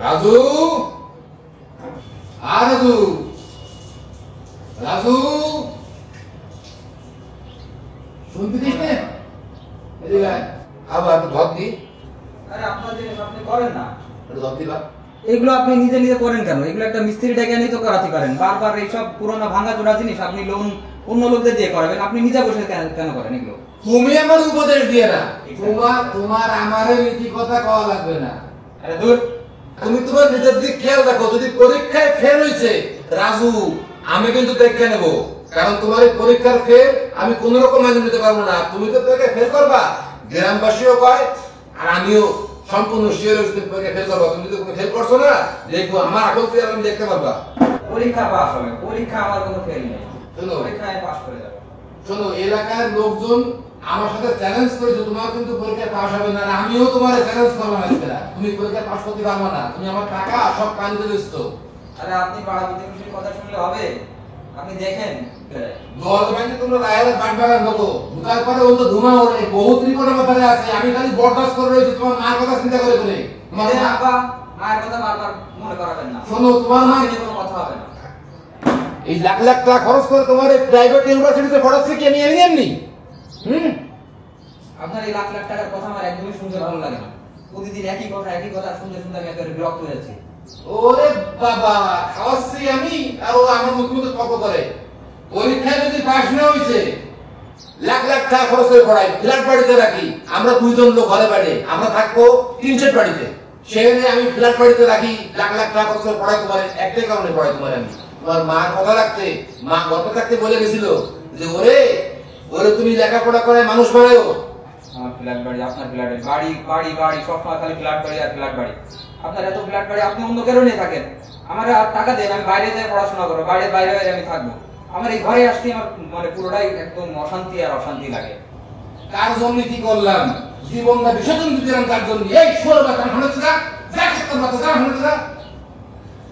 রাজু, রাজু, রাজু, শুনতে দিস না? আবার ধর দি। আরে আপনার জিনিস আপনি করেন না, ধর দিবা। এগুলো আপনি নিজে নিজে করেন কেন? এগুলো একটা মিস্ত্রি ডেকে এনে তো করাতে পারেন। বারবার এইসব পুরোনো ভাঙা চোরা জিনিস আপনি লোন অন্য লোকদের দিয়ে করাবেন, আপনি নিজে বসে কেন করেন এগুলো? তুমি আমার উপদেশ দিয়ে না, তোমার আমারে নীতি কথা কওয়া লাগবে না। আরে দূর, তুমি তোমার নিজের দিক খেয়াল রাখো। যদি পরীক্ষায় ফেল হয়েছে রাজু, আমি কিন্তু দেখে নেব, কারণ তোমার এই পরীক্ষার ফেল আমি কোন রকম মেনে নিতে পারবো না। তুমি তো পরীক্ষায় ফেল করবা, গ্রামবাসীও কয়, আর আমিও সম্পূর্ণ শিওর তুমি পরীক্ষায় ফেল করবা। তুমি যদি ফেল করছো না, দেখবো আমার আকল দিয়ে আমি দেখতে পারবা। পরীক্ষা পাস হবে, পরীক্ষা আমার কোনো ফেল নেই, শোনো, পরীক্ষায় পাস করে যাবে। শোনো, এলাকার লোকজন আমার সাথে চ্যালেঞ্জ করেছে, তোমার কিন্তু পরীক্ষায় পাস হবে না, আর আমিও তোমার চ্যালেঞ্জ করবো না। তুমি পরীক্ষায় পাস করতে পারবে না, তুমি আমার টাকা সব পানিতে দিচ্ছ। আরে আপনি পাড়া প্রতিবেশীর কথা শুনলে হবে? আপনি দেখেন দল ব্যাংকে তোমরা রায়ের বাট বাগান ঢোকো, ঢোকার পরে ও তো ধুমা ওড়ে, বহুত রিপোর্টের মাথায় আছে। আমি খালি বরদাস্ত করে রয়েছি তোমার মার কথা চিন্তা করে করে। তোমার আব্বা মায়ের কথা বারবার মনে করাবেন না। শোনো, তোমার মা নিয়ে কোনো কথা হবে না। এই লাখ লাখ টাকা খরচ করে তোমার এই প্রাইভেট ইউনিভার্সিটিতে পড়াচ্ছে কি আমি এমনি? আপনার এই লাখ লাখ টাকার কথা আমার একদমই শুনতে ভালো লাগে না। প্রতিদিন একই কথা শুনতে শুনতে আমি একেবারে বিরক্ত হয়ে যাচ্ছি। ওরে বাবা, খাওয়াচ্ছি আমি আর ও আমার মুখ মুখে তর্ক করে। পরীক্ষায় যদি পাস না হয়েছে, লাখ লাখ টাকা খরচ করে পড়াই, ফ্ল্যাট বাড়িতে রাখি। আমরা দুইজন লোক ঘরে বাড়ি, আমরা থাকবো 3 সেট বাড়িতে। সেখানে আমি ফ্ল্যাট বাড়িতে রাখি, লাখ লাখ টাকা খরচ করে পড়াই তোমার একটাই কারণে পড়াই তোমার আমি। তোমার মার কথা রাখতে, মা গল্প থাকতে বলে গেছিল যে ওরে ওরে তুমি লেখাপড়া করে মানুষ বানায়ো। আমার ফ্ল্যাট বাড়ি, আপনার ফ্ল্যাট বাড়ি, বাড়ি বাড়ি সবসময় খালি ফ্ল্যাট বাড়ি আর ফ্ল্যাট বাড়ি। আপনার এত ফ্ল্যাট বাড়ি, আপনি অন্য কেউ নিয়ে থাকেন। আমার টাকা দেন, আমি বাইরে যাই পড়াশোনা করবো, বাইরে বাইরে বাইরে আমি থাকবো। আমার এই ঘরে আসতে আমার মানে পুরোটাই একদম অশান্তি আর অশান্তি লাগে। কার জন্য কি করলাম? জীবনটা বিসর্জন দিলাম তার জন্য। এই ষোলো বাচ্চা হাঁটতে যা, যা সত্তর বাচ্চা যা হাঁটতে যা।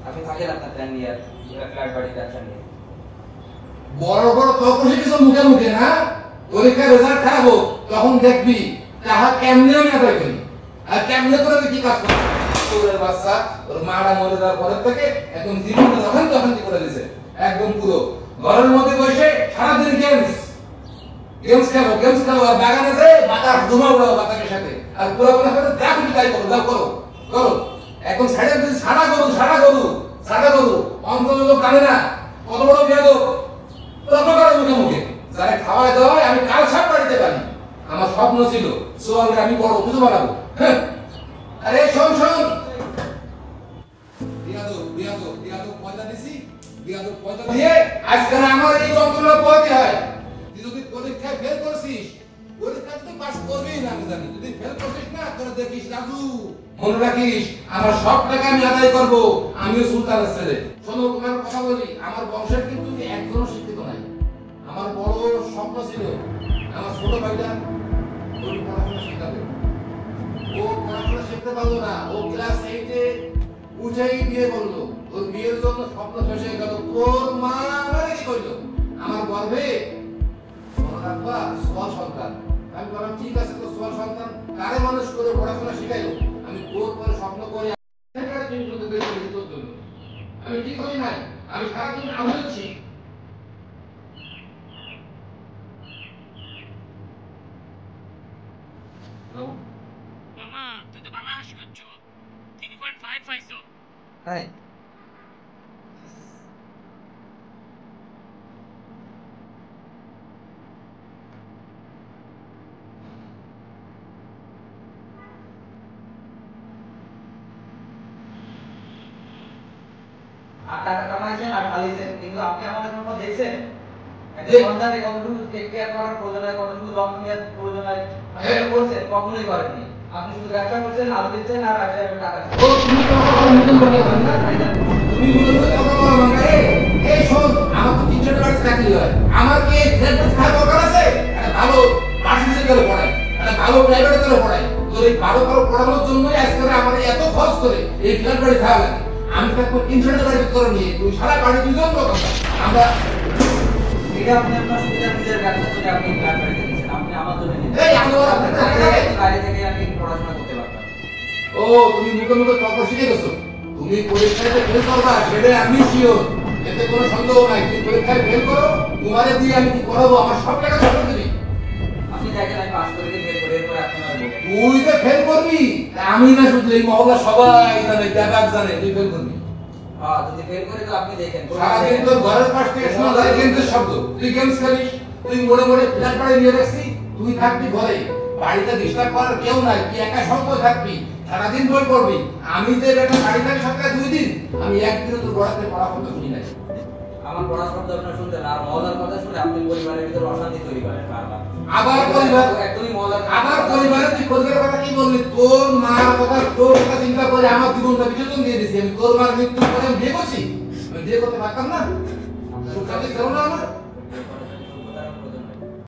আপনি থাকেন আপনার প্ল্যান নিয়ে, ফ্ল্যাট বাড়ি ব্যবসা নিয়ে। বড় বড় তর্ক শিখেছ মুখে মুখে না? পরীক্ষার রেজাল্ট খারাপ হোক, তখন দেখবি তাহা কেমনে আমি আদায় করি আর কেমনে করে কি কাজ করি। তোর বাচ্চা ওর মারা মরে যাওয়ার পরের থেকে একদম জীবনটা অশান্তি করে দিয়েছে একদম পুরো। ঘরের মধ্যে বসে সারাদিন গেমস খেলো আর বাগানে যে বাতাস ধুমা উড়াও বাতাসের সাথে, আর পুরো পুরো সাথে যা খুশি তাই করো, যাও করো। এখন সাইডে যদি সাদা গরু অন্তত লোক কানে না, কত বড় বেয়াদব তর্ক করে মুখে মুখে। যারা খাওয়ায় দাওয়ায় আমি কাল সাপ বাড়িতে পারি। আমার স্বপ্ন ছিল সোয়ালকে আমি বড় কিছু বানাবো। আরে শোন পয়দা দিছি, পয়দা দিয়ে আজকাল আমার এই যন্ত্রণা পয়তে হয়। তুই যদি পরীক্ষায় ফেল করছিস, পরীক্ষা তুই পাস করবি না আমি জানি। যদি ফেল করছিস না, তোরা দেখিস রাজু, মনে রাখিস আমার সব টাকা আমি আদায় করবো। আমিও সুলতানের ছেলে। শোনো, তোমার কথা বলি, আমার বংশের কিন্তু একজনও শিক্ষিত নাই। আমার বড় স্বপ্ন ছিল আমার ছোট ভাইটা পড়াশোনা শিখাবে। ও পড়াশোনা শিখতে পারলো না, ও ক্লাস 8-এ উঠেই বিয়ে করলো। ওর বিয়ের জন্য স্বপ্ন শেষ হয়ে গেল। তোর মা আমাকে কি করলো? আমার গর্ভে মনে রাখবা সোয়াল সন্তান। আমি বললাম ঠিক আছে, তো সোয়াল সন্তান কারে মানুষ করে পড়াশোনা শিখাইলো। আমি তোর পরে স্বপ্ন করে আমি ঠিক করি নাই, আমি সারাদিন আমলছি। মামা তুই তো ভালো হাসি করছো, 3.5 পাইছো। তাই টাকা কামাইছেন আর খালিছেন, কিন্তু আপনি আমাদের কোনো দেখছেন? সন্তান কতটুকু টেক কেয়ার করার প্রয়োজন হয়, কতটুকু যত্ন নেওয়ার প্রয়োজন হয় আপনি করছেন? কখনোই করেননি। আপনি শুধু ব্যবসা করছেন, আলু দিচ্ছেন আর টাকা দিচ্ছেন। আমার তো 300 টাকা চাকরি হয়, আমার কি দরকার আছে? ভালো ভার্সিটিতে পড়াই, ভালো প্রাইভেটে পড়াই। তোর এই ভালো পড়ানোর জন্যই আজকে আমার এত খরচ করে এই ফ্ল্যাট বাড়ি খাওয়া লাগে। আমি থাকবো 300 টাকা করে নিয়ে, তুই সারা বাড়ি দুজন লোক আমরা। এটা আপনি আপনার সুবিধা নিজের ব্যবসা করে আপনি ফ্ল্যাট বাড়িতে নিয়েছেন, আপনি আমার জন্য নিয়েছেন। এই আমি বাইরে থেকে আমি পড়াশোনা করতে পারতাম। ও তুমি মুখে মুখে তর্ক শিখে গেছো। তুমি পরীক্ষায় ফেল করবা সেটা আমি শিওর, এতে কোনো সন্দেহ নাই। তুমি পরীক্ষায় ফেল করো, তোমারে দিয়ে আমি কি করাবো, আমার সব টাকা খরচ দিবি। আপনি দেখেন আমি পাস করে দিয়ে ফেল করে এরপর আপনি আমার বলেন। তুই তো ফেল করবি, আমি না শুধু এই মহল্লা সবাই জানে, ব্যাপার জানে তুই ফেল করবি। হ্যাঁ যদি ফেল করে তো আপনি দেখেন। সারাদিন তোর ঘরের পাশ থেকে শোনা যায় গেমসের শব্দ, তুই গেমস খেলিস, তুই মোড়ে মোড়ে ফ্ল্যাট বাড়ি নিয়ে রাখছি, তুই থাকবি ঘরে, বাড়িতে ডিস্টার্ব করার কেউ নাই, তুই একা সঙ্গে থাকবি, সারাদিন বই পড়বি। আমি যে একটা বাড়ি থাকি সপ্তাহে 2 দিন, আমি একদিনও তোর পড়াতে পড়া করতে শুনি নাই। আমার পড়া শব্দ আপনার শুনতে না, আর মজার কথা শুনে আপনি পরিবারের ভিতরে অশান্তি তৈরি করেন বারবার। আবার পরিবার, একদমই মজার। আবার পরিবারে তুই পরিবারের কথা কি বললি? তোর মার কথা, তোর কথা চিন্তা করে আমার জীবনটা বিসর্জন দিয়ে দিছি। আমি তোর মার মৃত্যুর পরে বিয়ে করছি, আমি বিয়ে করতে পারতাম না? সুখ শান্তি ছিল না আমার?